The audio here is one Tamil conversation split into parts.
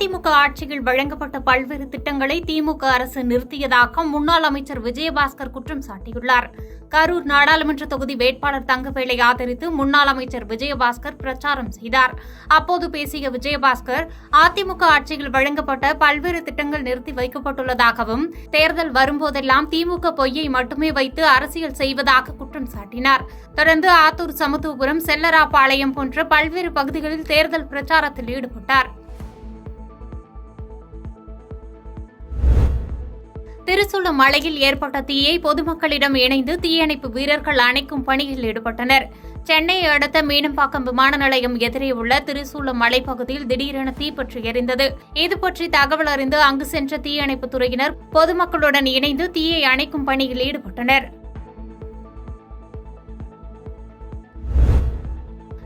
அதிமுக ஆட்சியில் வழங்கப்பட்ட பல்வேறு திட்டங்களை திமுக அரசு நிறுத்தியதாக முன்னாள் அமைச்சர் விஜயபாஸ்கர் குற்றம் சாட்டியுள்ளார். கரூர் நாடாளுமன்ற தொகுதி வேட்பாளர் தங்கவேலை ஆதரித்து முன்னாள் அமைச்சர் விஜயபாஸ்கர் பிரச்சாரம் செய்தார். அப்போது பேசிய விஜயபாஸ்கர், அதிமுக ஆட்சியில் வழங்கப்பட்ட பல்வேறு திட்டங்கள் நிறுத்தி வைக்கப்பட்டுள்ளதாகவும், தேர்தல் வரும்போதெல்லாம் திமுக பொய்யை மட்டுமே வைத்து அரசியல் செய்வதாக குற்றம் சாட்டினார். தொடர்ந்து ஆத்தூர், சமத்துவபுரம், செல்லராபாளையம் போன்ற பல்வேறு பகுதிகளில் தேர்தல் பிரச்சாரத்தில் ஈடுபட்டார். திருசூலம் மலையில் ஏற்பட்ட தீயை பொதுமக்களிடம் இணைந்து தீயணைப்பு வீரர்கள் அணைக்கும் பணியில் ஈடுபட்டனர். சென்னையை அடுத்த மீனம்பாக்கம் விமான நிலையம் எதிரே உள்ள திருசூலம் மலைப்பகுதியில் திடீரென தீப்பற்றி எரிந்தது. இதுபற்றி தகவல் அறிந்து அங்கு சென்ற தீயணைப்புத் துறையினர் பொதுமக்களுடன் இணைந்து தீயை அணைக்கும் பணியில் ஈடுபட்டனர்.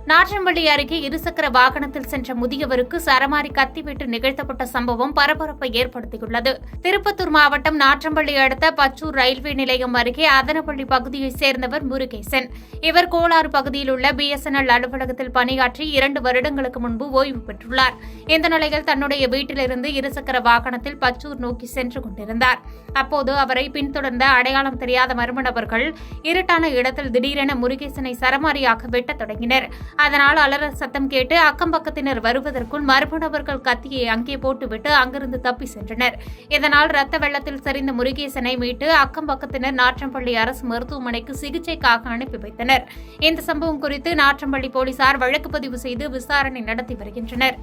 நாற்றம்பள்ளி அருகே இருசக்கர வாகனத்தில் சென்ற முதியவருக்கு சரமாரி கத்திவிட்டு நிகழ்த்தப்பட்ட சம்பவம் பரபரப்பை ஏற்படுத்தியுள்ளது. திருப்பத்தூர் மாவட்டம் நாற்றம்பள்ளி அடுத்த பச்சூர் ரயில்வே நிலையம் அருகே அதனப்பள்ளி பகுதியைச் சேர்ந்தவர் முருகேசன். இவர் கோலாறு பகுதியில் உள்ள BSNL அலுவலகத்தில் பணியாற்றி 2 வருடங்களுக்கு முன்பு ஓய்வு பெற்றுள்ளார். இந்த நிலையில் தன்னுடைய வீட்டிலிருந்து இருசக்கர வாகனத்தில் பச்சூர் நோக்கி சென்று கொண்டிருந்தார். அப்போது அவரை பின்தொடர்ந்த அடையாளம் தெரியாத மர்ம நபர்கள் இருட்டான இடத்தில் திடீரென முருகேசனை சரமாரியாக வெட்டத் தொடங்கினர். அதனால் அலறல் சத்தம் கேட்டு அக்கம்பக்கத்தினர் வருவதற்குள் மர்ம நபர்கள் கத்தியை அங்கே போட்டுவிட்டு அங்கிருந்து தப்பி சென்றனர். இதனால் ரத்த வெள்ளத்தில் சரிந்த முருகேசனை மீட்டு அக்கம்பக்கத்தினர் நாற்றம்பள்ளி அரசு மருத்துவமனைக்கு சிகிச்சைக்காக அனுப்பி வைத்தனர். இந்த சம்பவம் குறித்து நாற்றம்பள்ளி போலீசார் வழக்கு பதிவு செய்து விசாரணை நடத்தி வருகின்றனர்.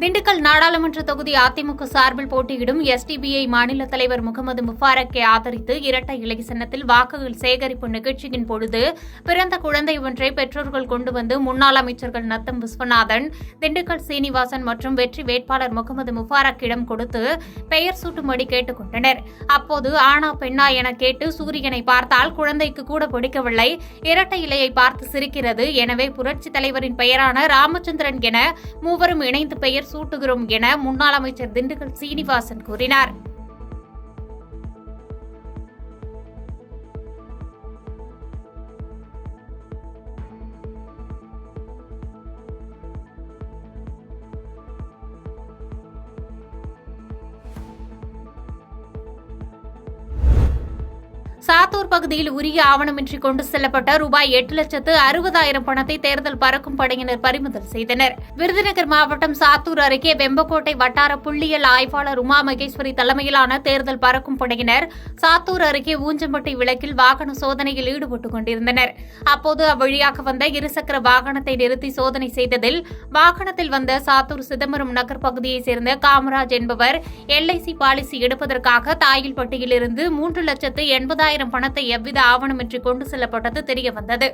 திண்டுக்கல் நாடாளுமன்ற தொகுதி அதிமுக சார்பில் போட்டியிடும் SDPI மாநில தலைவர் முகமது முபாரக்கை ஆதரித்து இரட்டை இலை சின்னத்தில் வாக்குகள் சேகரிப்பு நிகழ்ச்சியின் பொழுது பிறந்த குழந்தை ஒன்றை பெற்றோர்கள் கொண்டு வந்து முன்னாள் அமைச்சர்கள் நத்தம் விஸ்வநாதன், திண்டுக்கல் சீனிவாசன் மற்றும் வெற்றி வேட்பாளர் முகமது முபாரக்கிடம் கொடுத்து பெயர் சூட்டும்படி கேட்டுக் கொண்டனர். அப்போது ஆனா பெண்ணா என கேட்டு சூரியனை பார்த்தால் குழந்தைக்கு கூட பிடிக்கவில்லை, இரட்டை இலையை பார்த்து சிரிக்கிறது, எனவே புரட்சித் தலைவரின் பெயரான ராமச்சந்திரன் என மூவரும் இணைந்து பெயர் சூட்டுகிறோம் என முன்னாள் அமைச்சர் திண்டுக்கல் சீனிவாசன் கூறினார். சாத்தூர் பகுதியில் உரிய ஆவணமின்றி கொண்டு செல்லப்பட்ட ரூபாய் 8,60,000 பணத்தை தேர்தல் பறக்கும் படையினர் பறிமுதல் செய்தனர். விருதுநகர் மாவட்டம் சாத்தூர் அருகே வெம்பக்கோட்டை வட்டார புள்ளியியல் ஆய்வாளர் உமா மகேஸ்வரி தலைமையிலான தேர்தல் பறக்கும் படையினர் சாத்தூர் அருகே ஊஞ்சம்பட்டி விளக்கில் வாகன சோதனையில் ஈடுபட்டுக் கொண்டிருந்தனர். அப்போது அவ்வழியாக வந்த இருசக்கர வாகனத்தை நிறுத்தி சோதனை செய்ததில் வாகனத்தில் வந்த சாத்தூர் சிதம்பரம் நகர் பகுதியைச் சேர்ந்த காமராஜ் என்பவர் LIC பாலிசி எடுப்பதற்காக தாயில்பட்டியிலிருந்து 3,80,000 பணத்தை எவ்வித ஆவணமின்றி கொண்டு செல்லப்பட்டது தெரியவந்தது.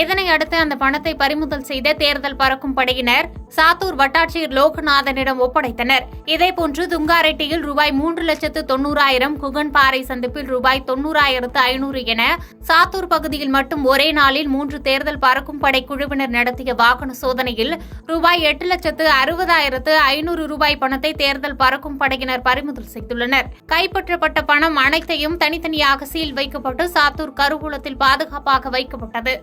இதனை அடுத்து அந்த பணத்தை பறிமுதல் செய்த தேர்தல் பறக்கும் படையினர் சாத்தூர் வட்டாட்சியர் லோகநாதனிடம் ஒப்படைத்தனர். இதேபோன்று துங்காரெட்டியில் ரூபாய் 3,90,000, குகன்பாறை சந்திப்பில் ரூபாய் 90,500 என சாத்தூர் பகுதியில் மட்டும் ஒரே நாளில் 3 தேர்தல் பறக்கும் படை குழுவினர் நடத்திய வாகன சோதனையில் ரூபாய் 8,60,500 ரூபாய் பணத்தை தேர்தல் பறக்கும் படையினர் பறிமுதல் செய்துள்ளனர். கைப்பற்றப்பட்ட பணம் அனைத்தையும் தனித்தனியாக சீல் வைக்கப்பட்டு சாத்தூர் கருவூலத்தில் பாதுகாப்பாக வைக்கப்பட்டது.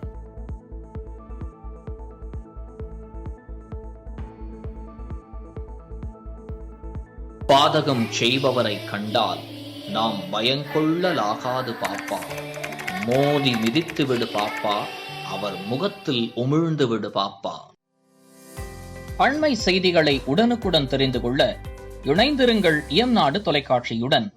பாதகம் செய்பவரை கண்டால் நாம் பயங்கொள்ளலாகாது பாப்பா, மோதி மிதித்து விடு பாப்பா, அவர் முகத்தில் உமிழ்ந்து விடு பாப்பா. அண்மை செய்திகளை உடனுக்குடன் தெரிந்து கொள்ள இணைந்திருங்கள் இயம்நாடு தொலைக்காட்சியுடன்.